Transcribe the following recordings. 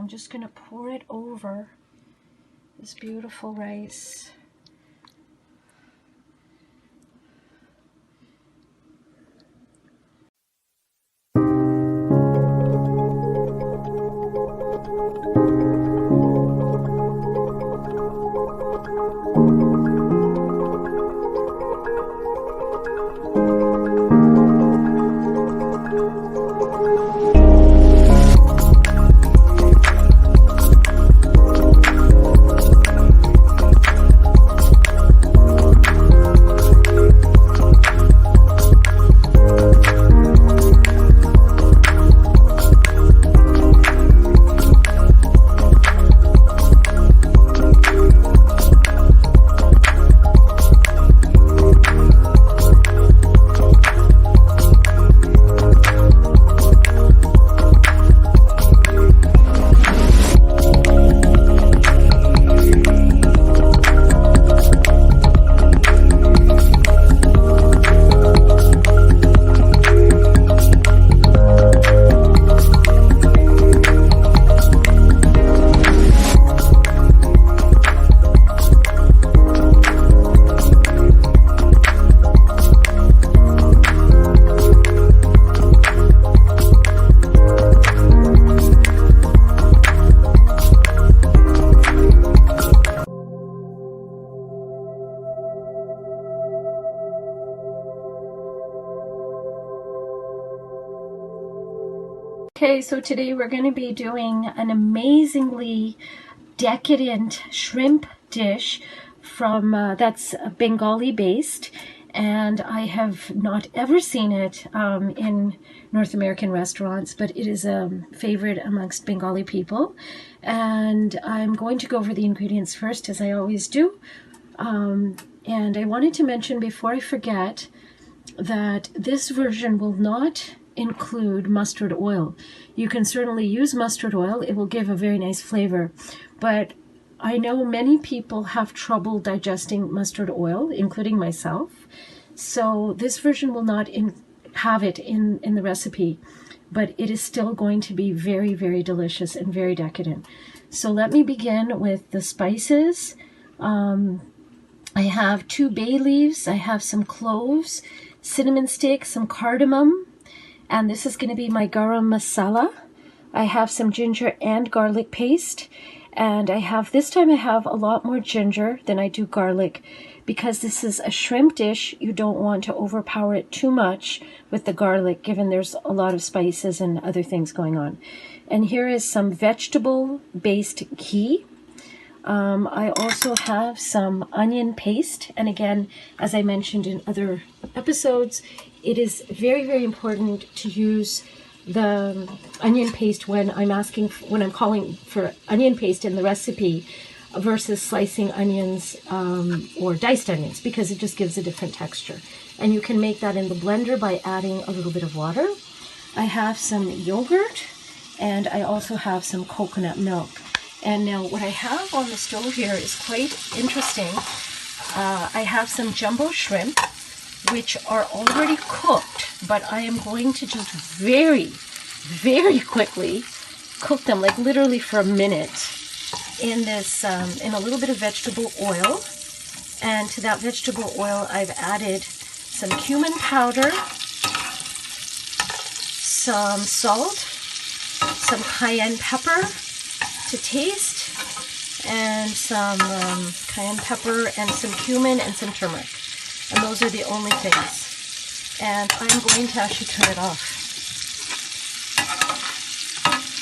I'm just going to pour it over this beautiful rice. Okay, so today we're going to be doing an amazingly decadent shrimp dish from that's Bengali based, and I have not ever seen it in North American restaurants, but it is a favorite amongst Bengali people. And I'm going to go over the ingredients first, as I always do. And I wanted to mention before I forget that this version will not include mustard oil. You can certainly use mustard oil. It will give a very nice flavor. But I know many people have trouble digesting mustard oil, including myself. So this version will not have it in the recipe, but it is still going to be very, very delicious and very decadent. So let me begin with the spices. I have 2 bay leaves, I have some cloves, cinnamon stick, some cardamom, and this is going to be my garam masala. I have some ginger and garlic paste, and this time I have a lot more ginger than I do garlic, because this is a shrimp dish. You don't want to overpower it too much with the garlic, given there's a lot of spices and other things going on. And here is some vegetable-based ghee. I also have some onion paste, and again, as I mentioned in other episodes, it is very, very important to use the onion paste when I'm calling for onion paste in the recipe versus slicing onions or diced onions, because it just gives a different texture. And you can make that in the blender by adding a little bit of water. I have some yogurt, and I also have some coconut milk. And now what I have on the stove here is quite interesting. I have some jumbo shrimp, which are already cooked, but I am going to just very, very quickly cook them, like literally for a minute, in this in a little bit of vegetable oil. And to that vegetable oil, I've added some cumin powder, some salt, some cayenne pepper to taste, and some cayenne pepper and some cumin and some turmeric. And those are the only things. And I'm going to actually turn it off,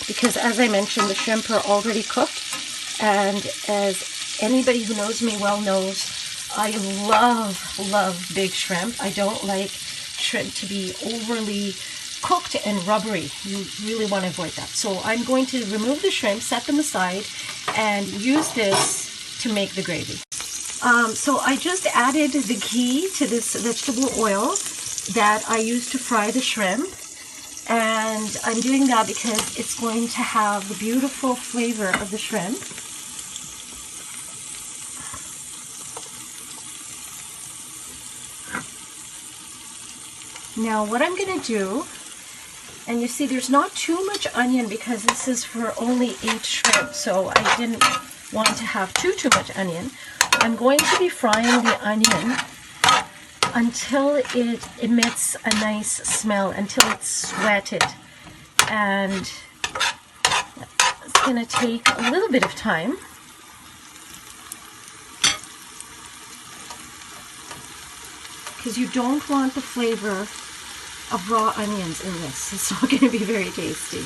because as I mentioned, the shrimp are already cooked, and as anybody who knows me well knows, I love big shrimp. I don't like shrimp to be overly cooked and rubbery. You really want to avoid that. So I'm going to remove the shrimp, set them aside, and use this to make the gravy. So I just added the ghee to this vegetable oil that I used to fry the shrimp, and I'm doing that because it's going to have the beautiful flavor of the shrimp. Now what I'm going to do, And you see there's not too much onion because this is for only 8 shrimp, so I didn't want to have too much onion. I'm going to be frying the onion until it emits a nice smell, until it's sweated. And it's going to take a little bit of time. Because you don't want the flavor of raw onions in this. It's not going to be very tasty.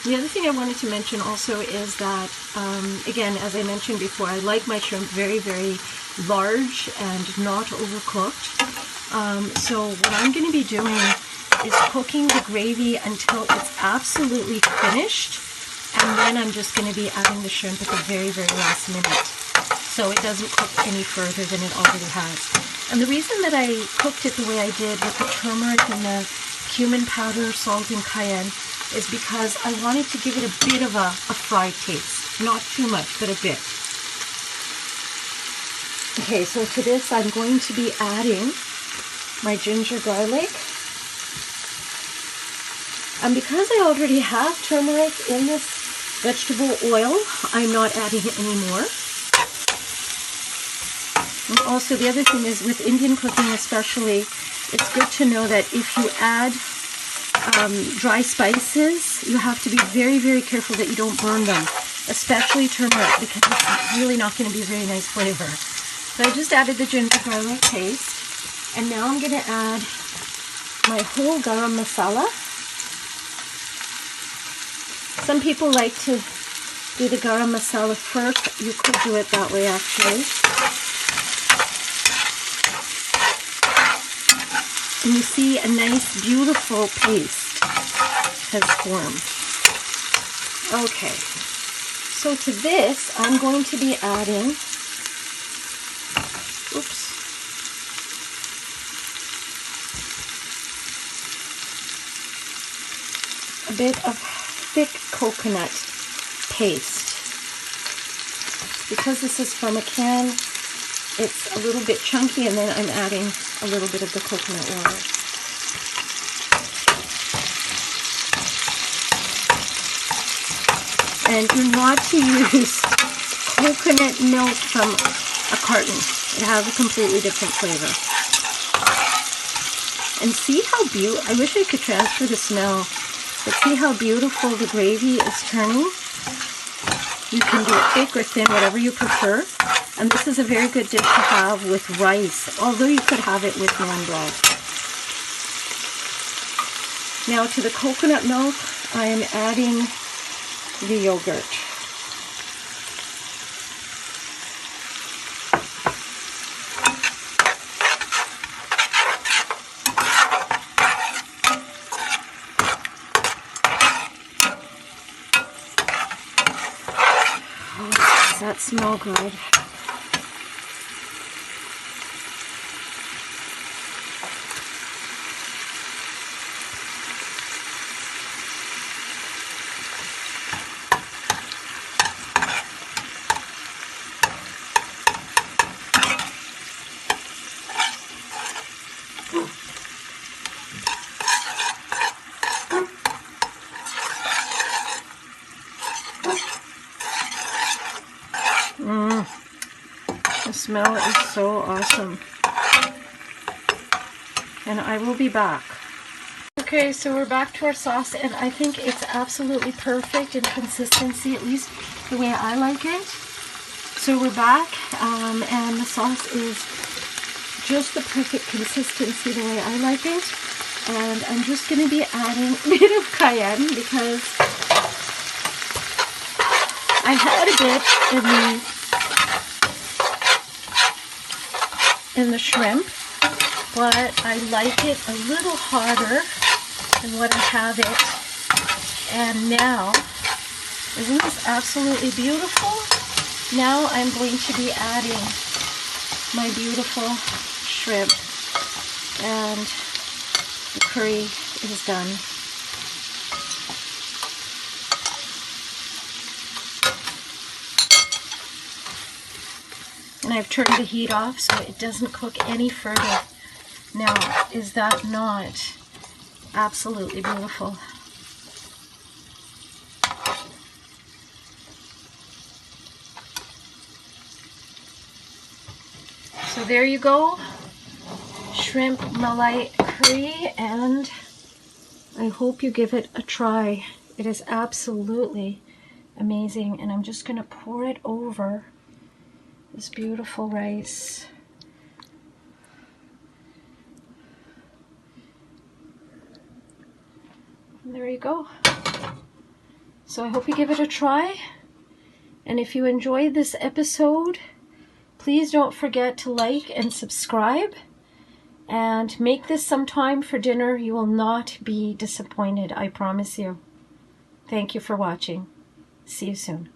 The other thing I wanted to mention also is that, again, as I mentioned before, I like my shrimp very, very large and not overcooked. So what I'm going to be doing is cooking the gravy until it's absolutely finished, and then I'm just going to be adding the shrimp at the very, very last minute, so it doesn't cook any further than it already has. And the reason that I cooked it the way I did with the turmeric and the cumin powder, salt, and cayenne is because I wanted to give it a bit of a fried taste. Not too much, but a bit. Okay, so to this I'm going to be adding my ginger garlic. And because I already have turmeric in this vegetable oil, I'm not adding it anymore. And also the other thing is with Indian cooking especially, it's good to know that if you add dry spices, you have to be very, very careful that you don't burn them, especially turmeric, because it's really not going to be a very nice flavor. So I just added the ginger garlic paste, and now I'm going to add my whole garam masala. Some people like to do the garam masala first. You could do it that way actually. And you see a nice, beautiful paste has formed. Okay, so to this, I'm going to be adding, a bit of thick coconut paste. Because this is from a can, it's a little bit chunky, and then I'm adding a little bit of the coconut oil. And you're not to use coconut milk from a carton. It has a completely different flavor. And see how beautiful, I wish I could transfer the smell, but see how beautiful the gravy is turning? You can do it thick or thin, whatever you prefer. And this is a very good dish to have with rice, although you could have it with naan broth. Now to the coconut milk, I am adding the yogurt. Oh, does that smell good? The smell is so awesome. And I will be back. Okay, so we're back to our sauce, and I think it's absolutely perfect in consistency, at least the way I like it. So we're back, and the sauce is just the perfect consistency the way I like it. And I'm just going to be adding a bit of cayenne because I had a bit in the shrimp, but I like it a little hotter than what I have it. And now, isn't this absolutely beautiful? Now I'm going to be adding my beautiful shrimp, and the curry is done. And And I've turned the heat off so it doesn't cook any further. Now, is that not absolutely beautiful? So there you go, shrimp malai curry, and I hope you give it a try. It is absolutely amazing, and I'm just going to pour it over this beautiful rice. And there you go. So I hope you give it a try, and if you enjoyed this episode, please don't forget to like and subscribe, and make this some time for dinner. You will not be disappointed, I promise you. Thank you for watching. See you soon.